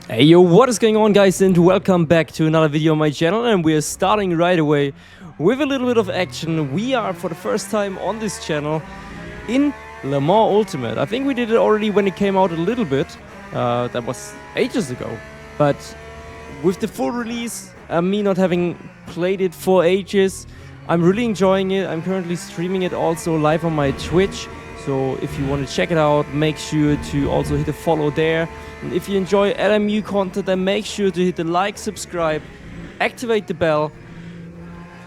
Hey yo, what is going on guys, and welcome back to another video on my channel, and we are starting right away with a little bit of action. We are for the first time on this channel in Le Mans Ultimate. I think we did it already when it came out a little bit, that was ages ago, but with the full release, me not having played it for ages, I'm really enjoying it. I'm currently streaming it also live on my Twitch. So if you want to check it out, make sure to also hit a follow there. And if you enjoy LMU content, then make sure to hit the like, subscribe, activate the bell,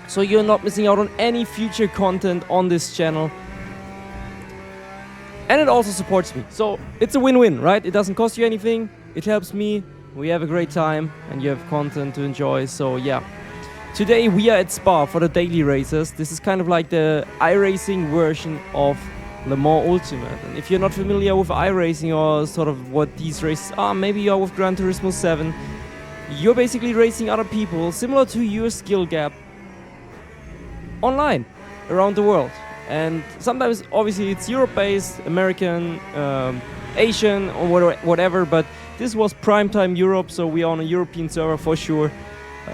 so you're not missing out on any future content on this channel. And it also supports me. So it's a win-win, right? It doesn't cost you anything, it helps me, we have a great time, and you have content to enjoy. So yeah. Today we are at Spa for the daily races. This is kind of like the iRacing version of Le Mans Ultimate. And if you're not familiar with iRacing or sort of what these races are, maybe you're with Gran Turismo 7, you're basically racing other people similar to your skill gap online around the world. And sometimes obviously it's Europe-based, American, Asian or whatever, but this was primetime Europe, so we are on a European server for sure.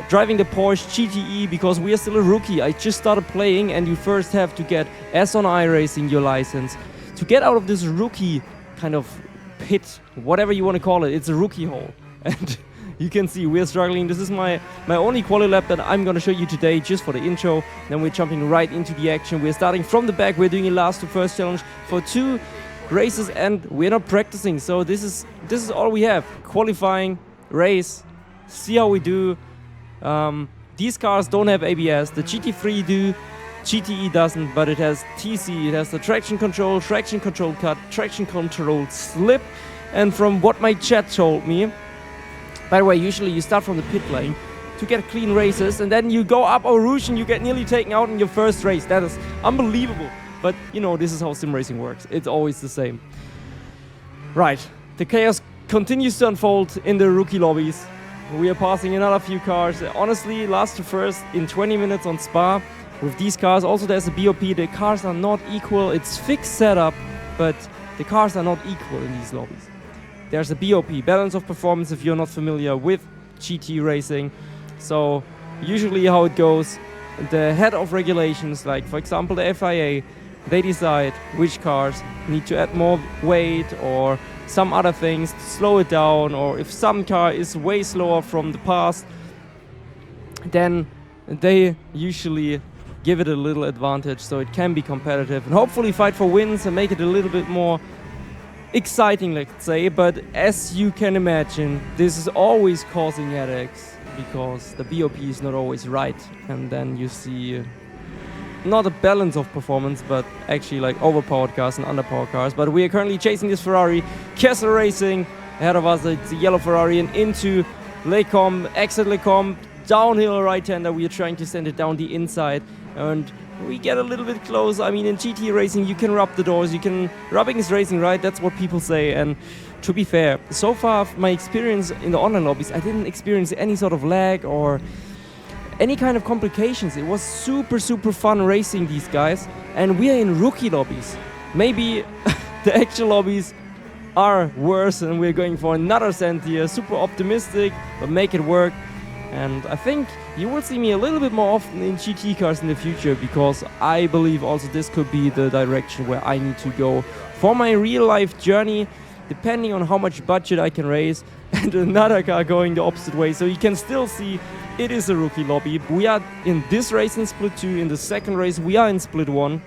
Driving the Porsche GTE because we are still a rookie. I just started playing, and you first have to get, as on iRacing, your license. To get out of this rookie kind of pit, whatever you want to call it, it's a rookie hole. And you can see we're struggling. This is my only quali lap that I'm going to show you today, just for the intro. Then we're jumping right into the action. We're starting from the back. We're doing a last to first challenge for 2 races, and we're not practicing. So this is all we have. Qualifying, race, see how we do. These cars don't have ABS, the GT3 do, GTE doesn't, but it has TC, it has the traction control cut, traction control slip, and from what my chat told me, by the way, usually you start from the pit lane to get clean races, and then you go up Eau Rouge and you get nearly taken out in your first race. That is unbelievable, but you know, this is how sim racing works, it's always the same. Right, the chaos continues to unfold in the rookie lobbies. We are passing another few cars. Honestly, last to first in 20 minutes on Spa with these cars. Also, there's a BOP. The cars are not equal. It's fixed setup, but the cars are not equal in these lobbies. There's a BOP, balance of performance, if you're not familiar with GT racing. So usually how it goes, the head of regulations, like for example the FIA, they decide which cars need to add more weight or some other things to slow it down, or if some car is way slower from the past, then they usually give it a little advantage so it can be competitive and hopefully fight for wins and make it a little bit more exciting, let's say. But as you can imagine, this is always causing headaches because the BOP is not always right, and then you see not a balance of performance, but actually like overpowered cars and underpowered cars. But we are currently chasing this Ferrari. Kiefer Racing ahead of us, it's a yellow Ferrari, and into Les Combes, exit Les Combes, downhill right-hander. We are trying to send it down the inside, and we get a little bit close. I mean, in GT racing you can rub the doors, rubbing is racing, right? That's what people say. And to be fair, so far my experience in the online lobbies, I didn't experience any sort of lag or any kind of complications. It was super fun racing these guys, and we are in rookie lobbies. Maybe the actual lobbies are worse, and we're going for another cent here. Super optimistic, but make it work. And I think you will see me a little bit more often in GT cars in the future, because I believe also this could be the direction where I need to go for my real life journey, depending on how much budget I can raise. And another car going the opposite way, so you can still see it is a rookie lobby. We are in this race in Split 2, in the second race we are in Split 1.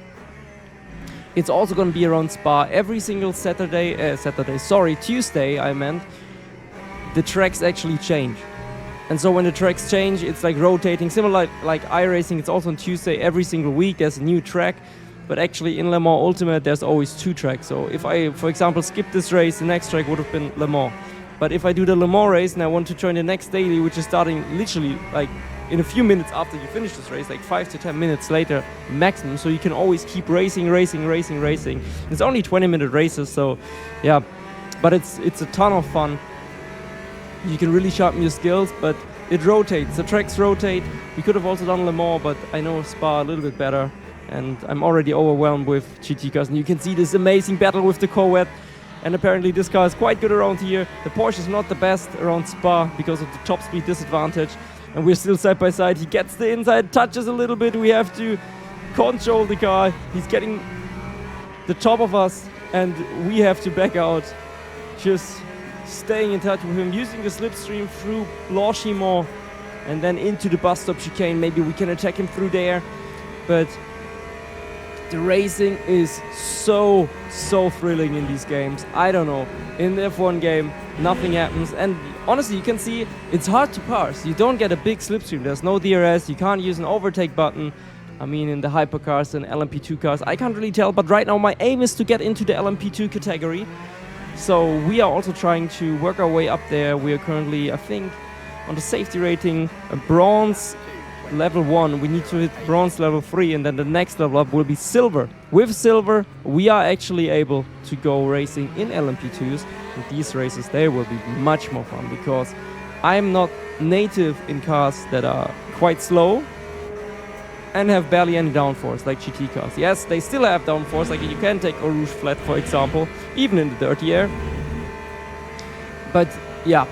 It's also going to be around Spa every single Tuesday I meant. The tracks actually change. And so when the tracks change, it's like rotating, similar like iRacing. It's also on Tuesday every single week there's a new track. But actually in Le Mans Ultimate there's always 2 tracks. So if I, for example, skip this race, the next track would have been Le Mans. But if I do the Le Mans race and I want to join the next daily, which is starting literally like in a few minutes after you finish this race, like 5 to 10 minutes later maximum, so you can always keep racing. It's only 20-minute races, so yeah, but it's a ton of fun. You can really sharpen your skills, but it rotates, the tracks rotate. We could have also done Le Mans, but I know Spa a little bit better, and I'm already overwhelmed with GT cars. And you can see this amazing battle with the Corvette. And apparently this car is quite good around here. The Porsche is not the best around Spa because of the top speed disadvantage. And we're still side by side. He gets the inside, touches a little bit. We have to control the car. He's getting the top of us and we have to back out. Just staying in touch with him, using the slipstream through Blanchimont and then into the bus stop chicane. Maybe we can attack him through there. But the racing is so thrilling in these games. I don't know. In the F1 game, nothing happens. And honestly, you can see it's hard to pass. You don't get a big slipstream. There's no DRS. You can't use an overtake button. I mean, in the hypercars and LMP2 cars, I can't really tell. But right now, my aim is to get into the LMP2 category. So we are also trying to work our way up there. We are currently, I think, on the safety rating, a bronze level 1. We need to hit bronze level 3, and then the next level up will be silver. With silver, we are actually able to go racing in LMP2s. And these races, they will be much more fun because I'm not native in cars that are quite slow and have barely any downforce like GT cars. Yes, they still have downforce, like you can take a Rouge Flat for example, even in the dirty air. But yeah,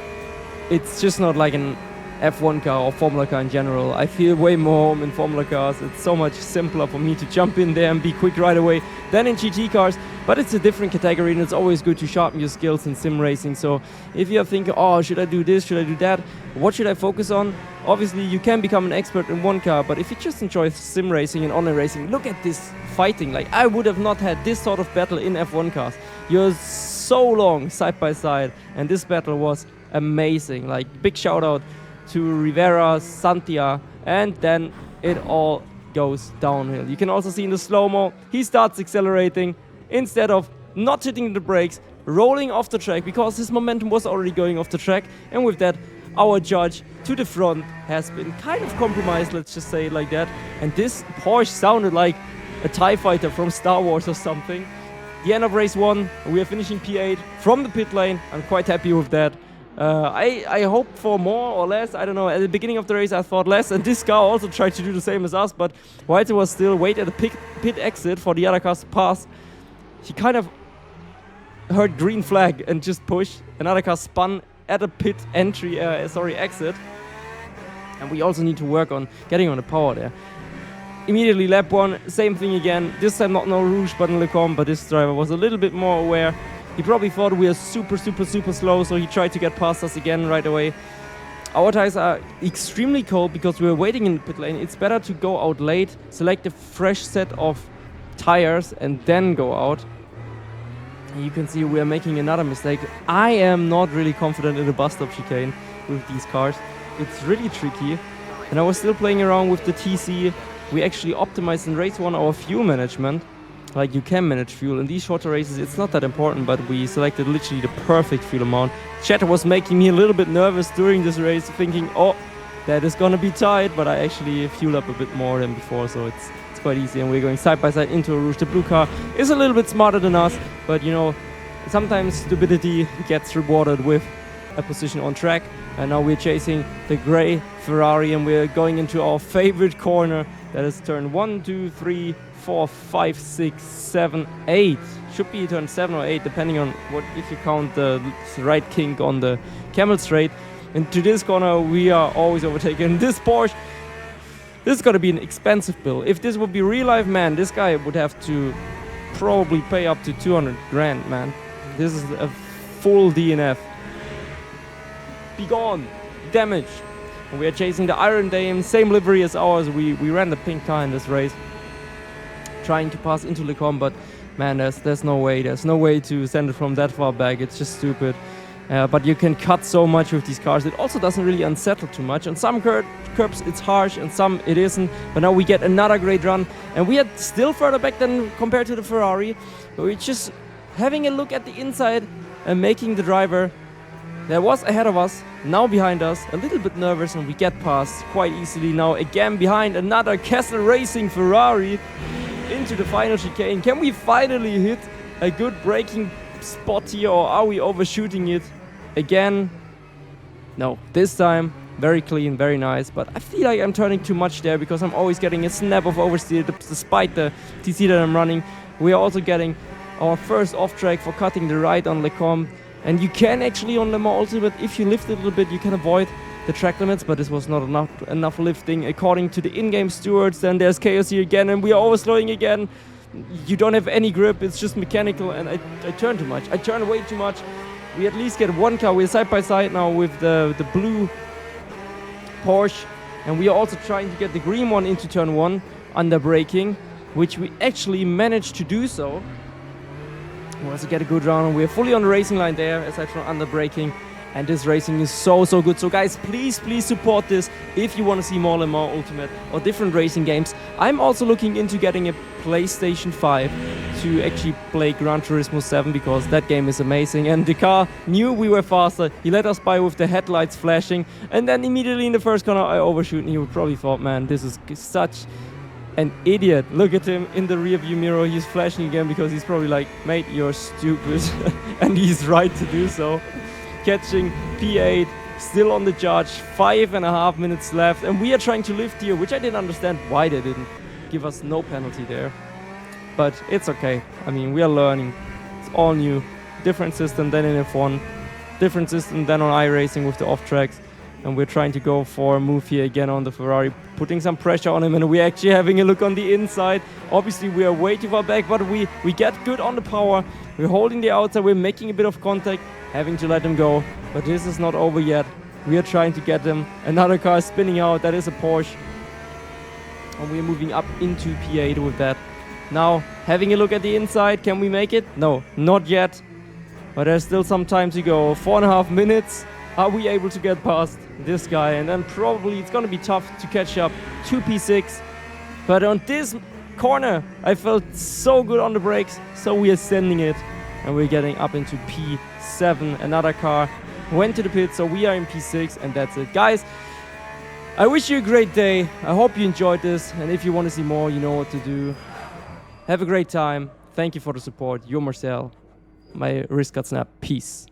it's just not like an F1 car or Formula car in general. I feel way more home in Formula cars. It's so much simpler for me to jump in there and be quick right away than in GT cars. But it's a different category and it's always good to sharpen your skills in sim racing. So if you're thinking, oh, should I do this, should I do that? What should I focus on? Obviously, you can become an expert in one car, but if you just enjoy sim racing and online racing, look at this fighting. Like, I would have not had this sort of battle in F1 cars. You're so long side by side, and this battle was amazing. Like, big shout out to Rivera, Santia, and then it all goes downhill. You can also see in the slow-mo, he starts accelerating instead of not hitting the brakes, rolling off the track because his momentum was already going off the track, and with that, our judge to the front has been kind of compromised, let's just say it like that. And this Porsche sounded like a TIE fighter from Star Wars or something. The end of race 1, we are finishing P8 from the pit lane. I'm quite happy with that. I hope for more or less, I don't know. At the beginning of the race I thought less, and this car also tried to do the same as us, but Walter was still wait at the pit exit for the other cars to pass. He kind of heard green flag and just pushed. Another car spun at a pit exit. And we also need to work on getting on the power there. Immediately lap 1, same thing again. This time not no Rouge but in Lecombe, but this driver was a little bit more aware. He probably thought we are super slow, so he tried to get past us again right away. Our tires are extremely cold because we were waiting in the pit lane. It's better to go out late, select a fresh set of tires and then go out. You can see we are making another mistake. I am not really confident in the bus stop chicane with these cars. It's really tricky. And I was still playing around with the TC. We actually optimized in race 1 our fuel management. Like, you can manage fuel. In these shorter races, it's not that important, but we selected literally the perfect fuel amount. Chat was making me a little bit nervous during this race, thinking, oh, that is gonna be tight, but I actually fueled up a bit more than before, so it's quite easy, and we're going side by side into a Rouge. The blue car is a little bit smarter than us, but you know, sometimes stupidity gets rewarded with a position on track. And now we're chasing the gray Ferrari, and we're going into our favorite corner. That is turn 1, 2, 3, 4, 5, 6, 7, 8. Should be turn 7 or 8, depending on what, if you count the right kink on the camel straight. And to this corner, we are always overtaken. This Porsche, this is gonna be an expensive build. If this would be real life, man, this guy would have to probably pay up to 200 grand, man. This is a full DNF. Be gone, damage. And we are chasing the Iron Dame, same livery as ours. We ran the pink car in this race, trying to pass into Lecombe, but man, there's no way. There's no way to send it from that far back. It's just stupid. But you can cut so much with these cars. It also doesn't really unsettle too much. On some curbs it's harsh, and some it isn't. But now we get another great run, and we are still further back than compared to the Ferrari. But we're just having a look at the inside and making the driver that was ahead of us, now behind us, a little bit nervous, and we get past quite easily. Now again behind another Castle Racing Ferrari into the final chicane. Can we finally hit a good braking spot here, or are we overshooting it again? No, this time very clean, very nice, but I feel like I'm turning too much there because I'm always getting a snap of oversteer despite the TC that I'm running. We are also getting our first off track for cutting the right on Lecombe. And you can actually on Le Mans Ultimate, if you lift it a little bit, you can avoid the track limits, but this was not enough lifting according to the in-game stewards. Then there's chaos here again, and we are overslowing again. You don't have any grip, it's just mechanical, and I turn too much. I turn way too much. We at least get one car. We're side by side now with the blue Porsche, and we are also trying to get the green one into turn 1 under braking, which we actually managed to do so. We also get a good round, and we're fully on the racing line there, aside from under braking. And this racing is so good. So guys, please support this if you want to see more Le Mans Ultimate or different racing games. I'm also looking into getting a PlayStation 5 to actually play Gran Turismo 7, because that game is amazing. And the car knew we were faster. He let us by with the headlights flashing, and then immediately in the first corner I overshoot, and he probably thought, man, this is such an idiot. Look at him in the rear view mirror. He's flashing again because he's probably like, mate, you're stupid. And he's right to do so. Catching P8, still on the charge, 5.5 minutes left, and we are trying to lift here, which I didn't understand why they didn't give us no penalty there. But it's okay. I mean, we are learning. It's all new. Different system than in F1. Different system than on iRacing with the off tracks. And we're trying to go for a move here again on the Ferrari, putting some pressure on him, and we're actually having a look on the inside. Obviously, we are way too far back, but we get good on the power. We're holding the outside, we're making a bit of contact, having to let him go. But this is not over yet. We are trying to get him. Another car is spinning out, that is a Porsche. And we're moving up into P8 with that. Now, having a look at the inside, can we make it? No, not yet. But there's still some time to go. 4.5 minutes. Are we able to get past this guy? And then probably it's gonna be tough to catch up to P6. But on this corner, I felt so good on the brakes, so we are sending it. And we're getting up into P7. Another car went to the pit, so we are in P6, and that's it. Guys, I wish you a great day. I hope you enjoyed this, and if you want to see more, you know what to do. Have a great time. Thank you for the support. You're Marcel. My wrist got snapped. Peace.